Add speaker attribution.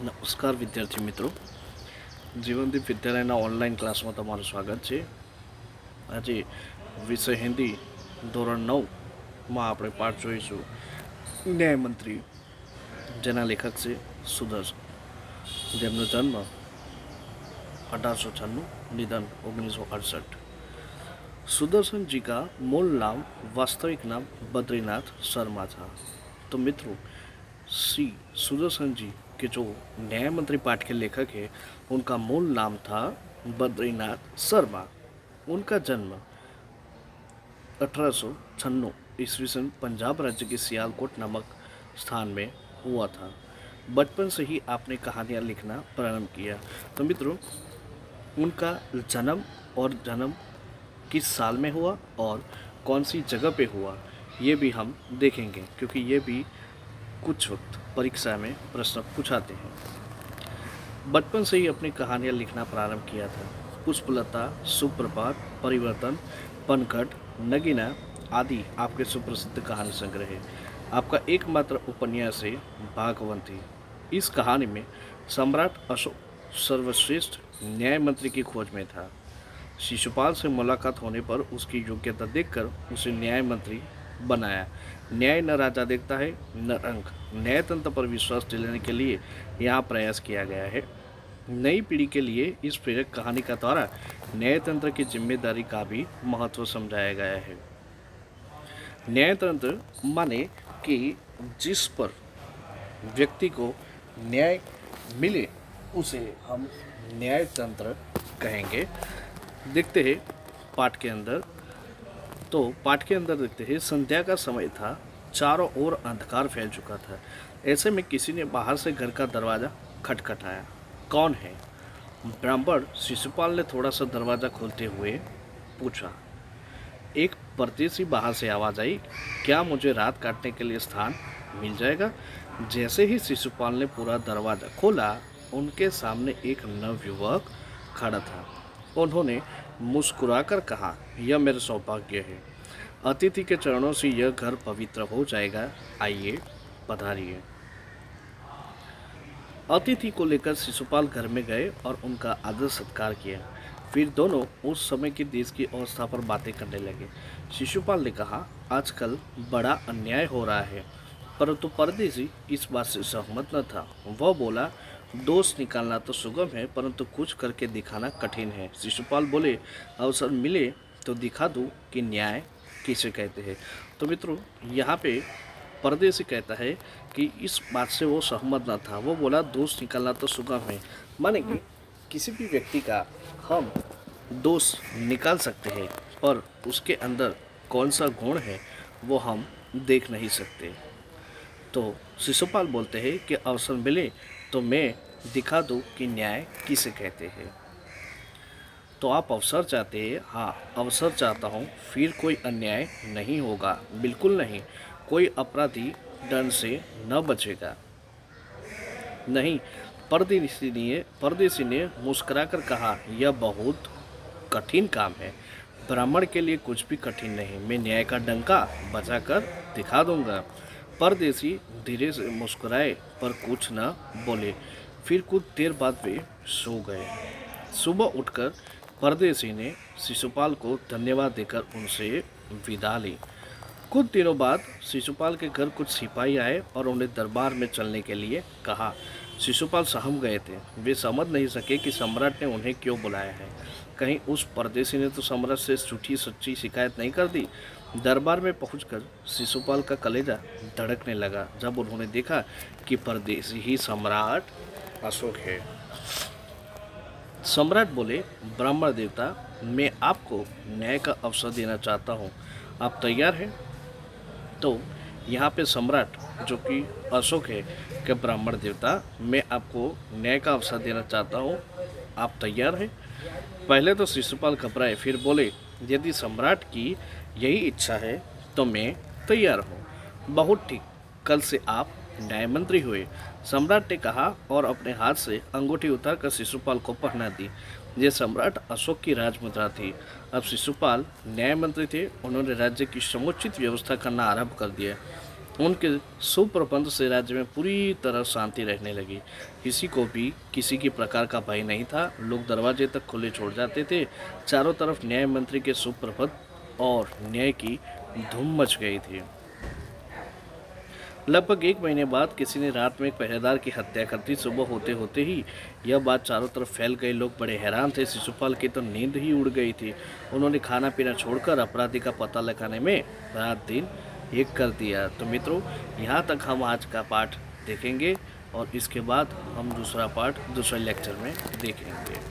Speaker 1: નમસ્કાર વિદ્યાર્થી મિત્રો, જીવનદીપ વિદ્યાલયના ઓનલાઈન ક્લાસમાં તમારું સ્વાગત છે. આજે વિષય હિન્દી ધોરણ 9માં આપણે પાઠ જોઈશું ન્યાયમંત્રી, જેના લેખક છે સુદર્શન, જેમનો જન્મ 1896, निधन 1968. सुदर्शन जी का मूल नाम, वास्तविक नाम बद्रीनाथ शर्मा था. तो मित्रों, श्री सुदर्शन जी के जो न्याय मंत्री पाठ के लेखक हैं, उनका मूल नाम था बद्रीनाथ शर्मा. उनका जन्म 1896 ईस्वी सन पंजाब राज्य के सियालकोट नामक स्थान में हुआ था. बचपन से ही आपने कहानियाँ लिखना प्रारंभ किया. तो मित्रों, उनका जन्म और जन्म किस साल में हुआ और कौन सी जगह पे हुआ, ये भी हम देखेंगे, क्योंकि ये भी कुछ वक्त परीक्षा में प्रश्न पूछाते हैं. बचपन से ही अपनी कहानियाँ लिखना प्रारंभ किया था. पुष्पलता, सुप्रभात, परिवर्तन, पनघट, नगीना आदि आपके सुप्रसिद्ध कहानी संग्रह है. आपका एकमात्र उपन्यास है भागवंती. इस कहानी में सम्राट अशोक सर्वश्रेष्ठ न्याय मंत्री की खोज में था. शिशुपाल से मुलाकात होने पर उसकी योग्यता देखकर उसे न्याय मंत्री बनाया. न्याय न राजा देखता है न रंग. न्यायतंत्र पर विश्वास दिलाने के लिए यहाँ प्रयास किया गया है. नई पीढ़ी के लिए इस प्रेरक कहानी का द्वारा न्यायतंत्र की जिम्मेदारी का भी महत्व समझाया गया है. न्यायतंत्र माने कि जिस पर व्यक्ति को न्याय मिले उसे हम न्यायतंत्र कहेंगे. देखते हैं पाठ के अंदर. तो पाठ के अंदर देखते हैं, संध्या का समय था. चारों ओर अंधकार फैल चुका था. ऐसे में किसी ने बाहर से घर का दरवाज़ा खटखटाया. कौन है? ब्राह्मण शिशुपाल ने थोड़ा सा दरवाज़ा खोलते हुए पूछा. एक परदेसी बाहर से आवाज़ आई, क्या मुझे रात काटने के लिए स्थान मिल जाएगा? जैसे ही शिशुपाल ने पूरा दरवाज़ा खोला, उनके सामने एक नवयुवक खड़ा था. उन्होंने मुस्कुराकर कहा, यह मेरा सौभाग्य है. अतिथि के चरणों से यह घर पवित्र हो जाएगा. आइए, पधारिए. अतिथि को लेकर शिशुपाल घर में गए और उनका आदर सत्कार किया. फिर दोनों उस समय की देश की अवस्था पर बातें करने लगे. शिशुपाल ने कहा, आजकल बड़ा अन्याय हो रहा है. परंतु परदेसी इस बात से सहमत न था. वह बोला, दोष निकालना तो सुगम है, परंतु कुछ करके दिखाना कठिन है. शिशुपाल बोले, अवसर मिले तो दिखा दूं कि न्याय किसे कहते हैं. तो मित्रों, यहाँ पे परदेसी कहता है कि इस बात से वो सहमत न था. वो बोला, दोष निकालना तो सुगम है, माने कि किसी भी व्यक्ति का हम दोष निकाल सकते हैं, पर उसके अंदर कौन सा गुण है वो हम देख नहीं सकते. तो शिशुपाल बोलते हैं कि अवसर मिले तो मैं दिखा दूं कि न्याय किसे कहते हैं. तो आप अवसर चाहते हैं? हाँ, अवसर चाहता हूँ. फिर कोई अन्याय नहीं होगा, बिल्कुल नहीं. कोई अपराधी दंड से न बचेगा. नहीं. परदेसी ने मुस्कुराकर कहा, यह बहुत कठिन काम है. ब्राह्मण के लिए कुछ भी कठिन नहीं. मैं न्याय का डंका बजाकर दिखा दूंगा. परदेसी धीरे से मुस्कुराए पर कुछ न बोले. फिर कुछ देर बाद वे सो गए. सुबह उठकर परदेसी ने शिशुपाल को धन्यवाद देकर उनसे विदा ली. कुछ दिनों बाद शिशुपाल के घर कुछ सिपाही आए और उन्हें दरबार में चलने के लिए कहा. शिशुपाल सहम गए थे. वे समझ नहीं सके कि सम्राट ने उन्हें क्यों बुलाया है. कहीं उस परदेसी ने तो सम्राट से झूठी सच्ची शिकायत नहीं कर दी. दरबार में पहुंचकर शिशुपाल का कलेजा धड़कने लगा जब उन्होंने देखा कि परदेसी ही सम्राट अशोक है. सम्राट बोले, ब्राह्मण देवता, मैं आपको न्याय का अवसर देना चाहता हूँ. आप तैयार हैं? तो यहाँ पे सम्राट जो कि अशोक है, कि ब्राह्मण देवता, मैं आपको न्याय का अवसर देना चाहता हूँ. आप तैयार हैं? पहले तो शिशुपाल घबराए, फिर बोले, यदि सम्राट की यही इच्छा है तो मैं तैयार हूँ. बहुत ठीक, कल से आप न्याय मंत्री हुए, सम्राट ने कहा और अपने हाथ से अंगूठी उतारकर शिशुपाल को पहना दी. ये सम्राट अशोक की राजमुद्रा थी. अब शिशुपाल न्याय मंत्री थे. उन्होंने राज्य की समुचित व्यवस्था करना आरंभ कर दिया. उनके सुप्रबंध से राज्य में पूरी तरह शांति रहने लगी। किसी को भी किसी की प्रकार का भय नहीं था। लोग दरवाजे तक खुले छोड़ जाते थे। चारों तरफ न्याय मंत्री के सुप्रबंध और न्याय की धूम मच गई थी। लगभग 1 महीने बाद किसी ने रात में एक पहरेदार की हत्या कर दी। सुबह होते होते ही यह बात चारों तरफ फैल गई। लोग बड़े हैरान थे। शिशुपाल की तो नींद ही उड़ गई थी। उन्होंने खाना पीना छोड़कर अपराधी का पता लगाने में रात दिन एक कर दिया। तो मित्रों, यहाँ तक हम आज का पाठ देखेंगे और इसके बाद हम दूसरा पाठ दूसरे लेक्चर में देखेंगे।